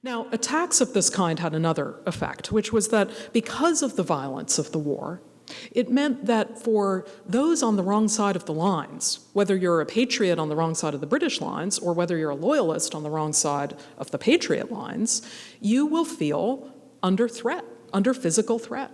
Now, attacks of this kind had another effect, which was that because of the violence of the war, it meant that for those on the wrong side of the lines, whether you're a patriot on the wrong side of the British lines or whether you're a loyalist on the wrong side of the patriot lines, you will feel under threat, under physical threat.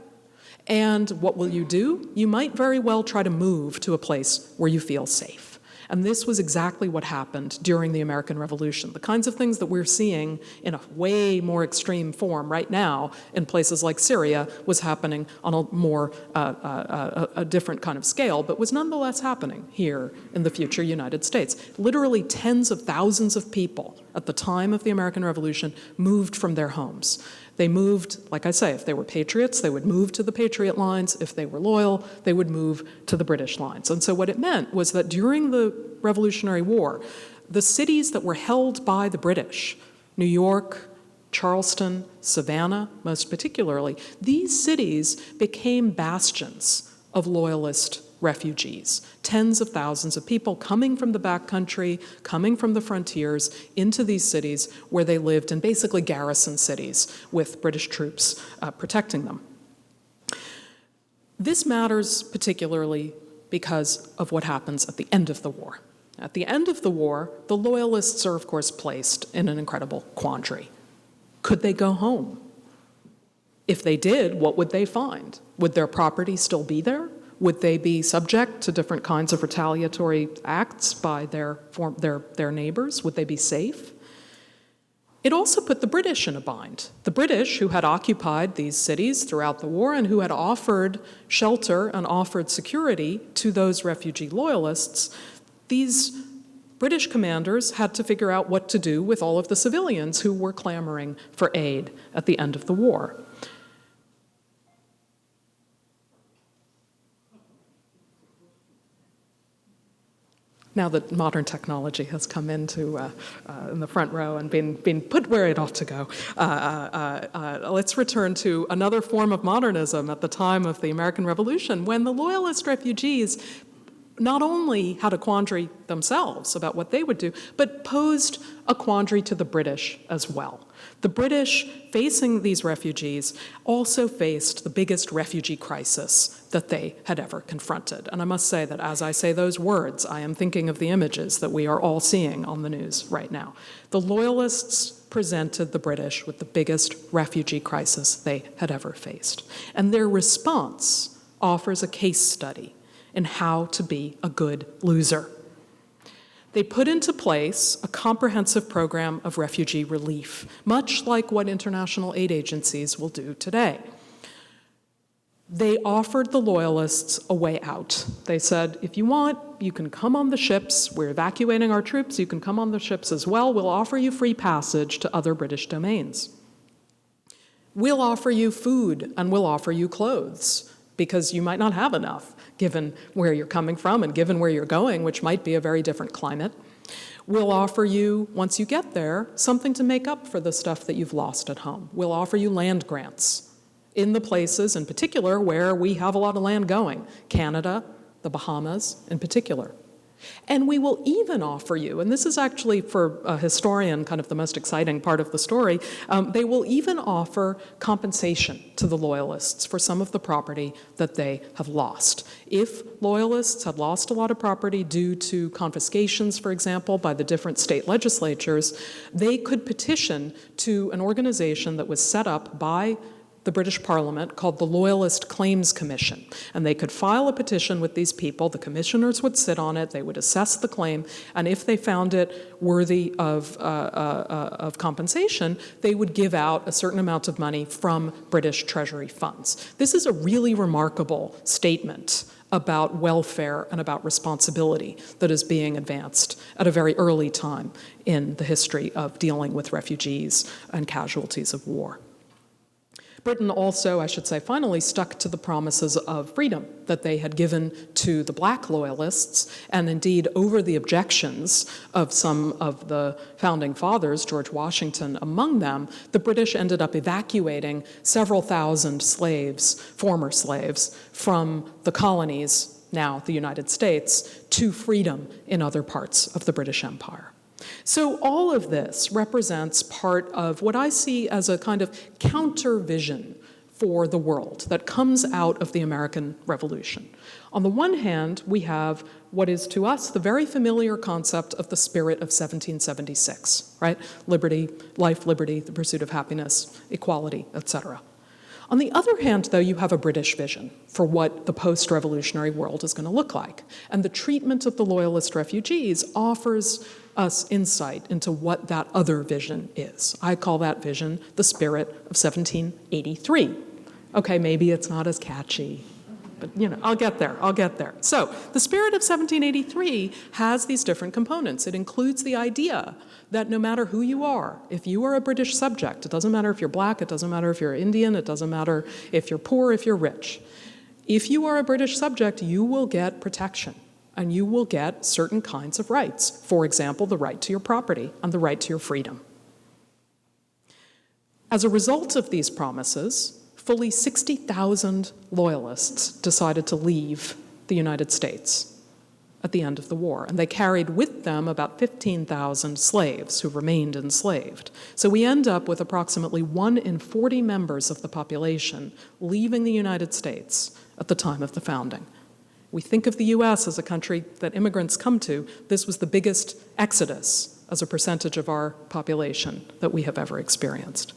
And what will you do? You might very well try to move to a place where you feel safe. And this was exactly what happened during the American Revolution. The kinds of things that we're seeing in a way more extreme form right now in places like Syria was happening on a more, a different kind of scale, but was nonetheless happening here in the future United States. Literally tens of thousands of people at the time of the American Revolution moved from their homes. They moved, like I say, if they were patriots, they would move to the Patriot lines. If they were loyal, they would move to the British lines. And so what it meant was that during the Revolutionary War, the cities that were held by the British, New York, Charleston, Savannah, most particularly, these cities became bastions of Loyalist refugees. Tens of thousands of people coming from the backcountry, coming from the frontiers into these cities where they lived in basically garrison cities with British troops protecting them. This matters particularly because of what happens at the end of the war. At the end of the war, the Loyalists are, of course, placed in an incredible quandary. Could they go home? If they did, what would they find? Would their property still be there? Would they be subject to different kinds of retaliatory acts by their neighbors? Would they be safe? It also put the British in a bind. The British, who had occupied these cities throughout the war and who had offered shelter and offered security to those refugee loyalists, these British commanders had to figure out what to do with all of the civilians who were clamoring for aid at the end of the war. Now that modern technology has come into in the front row and been put where it ought to go, let's return to another form of modernism at the time of the American Revolution, when the Loyalist refugees not only had a quandary themselves about what they would do, but posed a quandary to the British as well. The British, facing these refugees, also faced the biggest refugee crisis that they had ever confronted. And I must say that as I say those words, I am thinking of the images that we are all seeing on the news right now. The Loyalists presented the British with the biggest refugee crisis they had ever faced. And their response offers a case study in how to be a good loser. They put into place a comprehensive program of refugee relief, much like what international aid agencies will do today. They offered the Loyalists a way out. They said, if you want, you can come on the ships. We're evacuating our troops. You can come on the ships as well. We'll offer you free passage to other British domains. We'll offer you food and we'll offer you clothes, because you might not have enough, given where you're coming from and given where you're going, which might be a very different climate. We'll offer you, once you get there, something to make up for the stuff that you've lost at home. We'll offer you land grants in the places, in particular, where we have a lot of land going, Canada, the Bahamas in particular. And we will even offer you, and this is actually for a historian kind of the most exciting part of the story, they will even offer compensation to the Loyalists for some of the property that they have lost. If Loyalists had lost a lot of property due to confiscations, for example, by the different state legislatures, they could petition to an organization that was set up by the British Parliament called the Loyalist Claims Commission. And they could file a petition with these people. The commissioners would sit on it. They would assess the claim. And if they found it worthy of compensation, they would give out a certain amount of money from British Treasury funds. This is a really remarkable statement about welfare and about responsibility that is being advanced at a very early time in the history of dealing with refugees and casualties of war. Britain also, I should say, finally stuck to the promises of freedom that they had given to the black Loyalists, and indeed over the objections of some of the founding fathers, George Washington among them, the British ended up evacuating several thousand slaves, former slaves, from the colonies, now the United States, to freedom in other parts of the British Empire. So all of this represents part of what I see as a kind of counter vision for the world that comes out of the American Revolution. On the one hand, we have what is to us the very familiar concept of the spirit of 1776, right? Liberty, life, liberty, the pursuit of happiness, equality, etc. On the other hand, though, you have a British vision for what the post-revolutionary world is going to look like. And the treatment of the Loyalist refugees offers us insight into what that other vision is. I call that vision the spirit of 1783. Okay, maybe it's not as catchy, but I'll get there. So the spirit of 1783 has these different components. It includes the idea that no matter who you are, if you are a British subject, it doesn't matter if you're black, it doesn't matter if you're Indian, it doesn't matter if you're poor, if you're rich. If you are a British subject, you will get protection and you will get certain kinds of rights. For example, the right to your property and the right to your freedom. As a result of these promises, fully 60,000 Loyalists decided to leave the United States at the end of the war, and they carried with them about 15,000 slaves who remained enslaved. So we end up with approximately 1 in 40 members of the population leaving the United States at the time of the founding. We think of the US as a country that immigrants come to. This was the biggest exodus as a percentage of our population that we have ever experienced.